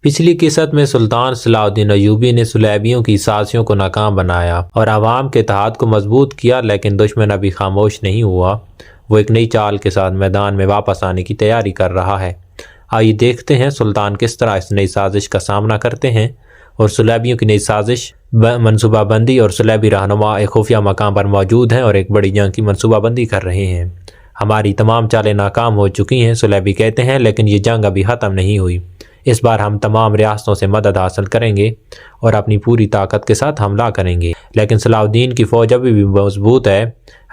پچھلی قسط میں سلطان صلاح الدین ایوبی نے صلیبیوں کی سازشوں کو ناکام بنایا اور عوام کے اتحاد کو مضبوط کیا، لیکن دشمن ابھی خاموش نہیں ہوا۔ وہ ایک نئی چال کے ساتھ میدان میں واپس آنے کی تیاری کر رہا ہے۔ آئیے دیکھتے ہیں سلطان کس طرح اس نئی سازش کا سامنا کرتے ہیں اور صلیبیوں کی نئی سازش منصوبہ بندی اور صلیبی رہنما ایک خفیہ مقام پر موجود ہیں اور ایک بڑی جنگ کی منصوبہ بندی کر رہے ہیں۔ ہماری تمام چالیں ناکام ہو چکی ہیں، صلیبی کہتے ہیں، لیکن یہ جنگ ابھی ختم نہیں ہوئی۔ اس بار ہم تمام ریاستوں سے مدد حاصل کریں گے اور اپنی پوری طاقت کے ساتھ حملہ کریں گے، لیکن صلاح الدین کی فوج ابھی بھی مضبوط ہے۔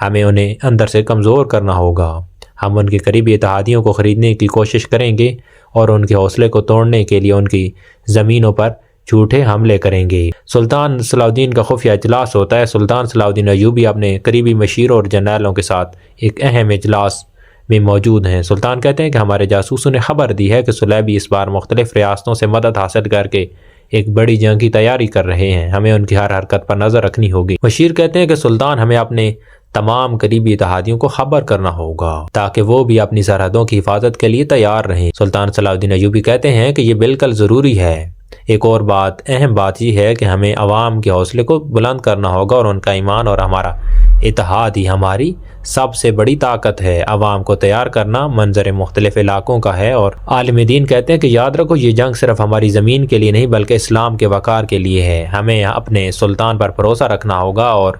ہمیں انہیں اندر سے کمزور کرنا ہوگا۔ ہم ان کے قریبی اتحادیوں کو خریدنے کی کوشش کریں گے اور ان کے حوصلے کو توڑنے کے لیے ان کی زمینوں پر جھوٹے حملے کریں گے۔ سلطان صلاح الدین کا خفیہ اجلاس ہوتا ہے۔ سلطان صلاح الدین ایوبی اپنے قریبی مشیروں اور جنرلوں کے ساتھ ایک اہم اجلاس میں موجود ہیں۔ سلطان کہتے ہیں کہ ہمارے جاسوسوں نے خبر دی ہے کہ صلیبی اس بار مختلف ریاستوں سے مدد حاصل کر کے ایک بڑی جنگ کی تیاری کر رہے ہیں۔ ہمیں ان کی ہر حرکت پر نظر رکھنی ہوگی۔ مشیر کہتے ہیں کہ سلطان ہمیں اپنے تمام قریبی اتحادیوں کو خبر کرنا ہوگا تاکہ وہ بھی اپنی سرحدوں کی حفاظت کے لیے تیار رہیں۔ سلطان صلاح الدین ایوبی کہتے ہیں کہ یہ بالکل ضروری ہے۔ ایک اور اہم بات یہ ہے کہ ہمیں عوام کے حوصلے کو بلند کرنا ہوگا اور ان کا ایمان اور ہمارا اتحاد ہی ہماری سب سے بڑی طاقت ہے۔ عوام کو تیار کرنا منظر مختلف علاقوں کا ہے۔ اور عالم دین کہتے ہیں کہ یاد رکھو، یہ جنگ صرف ہماری زمین کے لیے نہیں بلکہ اسلام کے وقار کے لیے ہے۔ ہمیں اپنے سلطان پر بھروسہ رکھنا ہوگا اور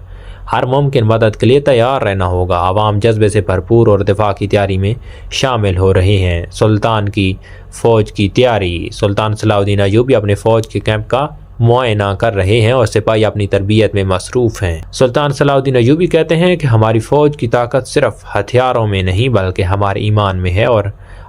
ہر ممکن مدد کے لیے تیار رہنا ہوگا۔ عوام جذبے سے بھرپور اور دفاع کی تیاری میں شامل ہو رہے ہیں۔ سلطان کی فوج کی تیاری۔ سلطان صلاح الدین ایوبی اپنے فوج کے کیمپ کا معائنہ کر رہے ہیں اور سپاہی اپنی تربیت میں مصروف ہیں۔ سلطان صلاح الدین ایوبی کہتے ہیں کہ ہماری فوج کی طاقت صرف ہتھیاروں میں نہیں بلکہ ہمارے ایمان میں ہے، اور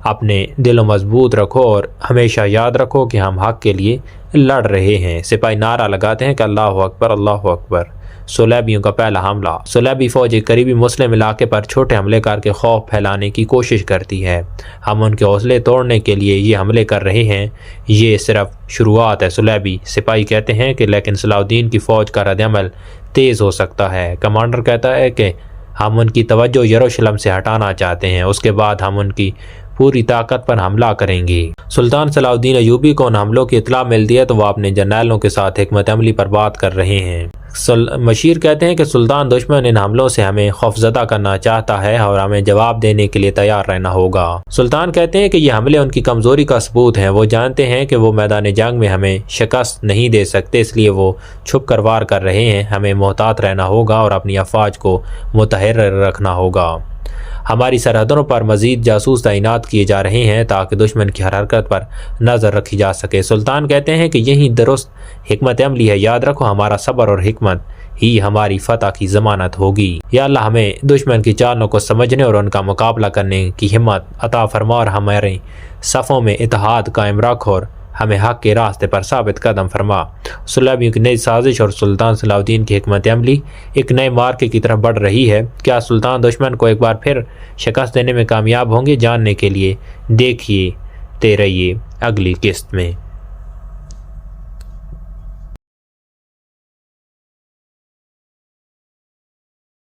اپنے دلوں مضبوط رکھو اور ہمیشہ یاد رکھو کہ ہم حق کے لیے لڑ رہے ہیں۔ سپاہی نعرہ لگاتے ہیں کہ اللہ اکبر، اللہ اکبر۔ صلیبیوں کا پہلا حملہ۔ صلیبی فوج ایک قریبی مسلم علاقے پر چھوٹے حملے کر کے خوف پھیلانے کی کوشش کرتی ہے۔ ہم ان کے حوصلے توڑنے کے لیے یہ حملے کر رہے ہیں۔ یہ صرف شروعات ہے۔ صلیبی سپاہی کہتے ہیں کہ لیکن صلاح الدین کی فوج کا رد عمل تیز ہو سکتا ہے۔ کمانڈر کہتا ہے کہ ہم ان کی توجہ یروشلم سے ہٹانا چاہتے ہیں، اس کے بعد ہم ان کی پوری طاقت پر حملہ کریں گے۔ سلطان صلاح الدین ایوبی کو ان حملوں کی اطلاع ملتی ہے تو وہ اپنے جنرلوں کے ساتھ حکمت عملی پر بات کر رہے ہیں۔ مشیر کہتے ہیں کہ سلطان دشمن ان حملوں سے ہمیں خوفزدہ کرنا چاہتا ہے اور ہمیں جواب دینے کے لیے تیار رہنا ہوگا۔ سلطان کہتے ہیں کہ یہ حملے ان کی کمزوری کا ثبوت ہیں۔ وہ جانتے ہیں کہ وہ میدان جنگ میں ہمیں شکست نہیں دے سکتے، اس لیے وہ چھپ کر وار کر رہے ہیں۔ ہمیں محتاط رہنا ہوگا اور اپنی افواج کو متحرر رکھنا ہوگا۔ ہماری سرحدوں پر مزید جاسوس تعینات کیے جا رہے ہیں تاکہ دشمن کی ہر حرکت پر نظر رکھی جا سکے۔ سلطان کہتے ہیں کہ یہی درست حکمت عملی ہے۔ یاد رکھو، ہمارا صبر اور حکمت ہی ہماری فتح کی ضمانت ہوگی۔ یا اللہ ہمیں دشمن کی چالوں کو سمجھنے اور ان کا مقابلہ کرنے کی ہمت عطا فرما اور ہمارے صفوں میں اتحاد قائم رکھ اور ہمیں حق کے راستے پر ثابت قدم فرما۔ صلیبیوں کی نئی سازش اور سلطان صلاح الدین کی حکمت عملی ایک نئے مارکے کی طرف بڑھ رہی ہے۔ کیا سلطان دشمن کو ایک بار پھر شکست دینے میں کامیاب ہوں گے؟ جاننے کے لیے دیکھیے رہیے اگلی قسط میں۔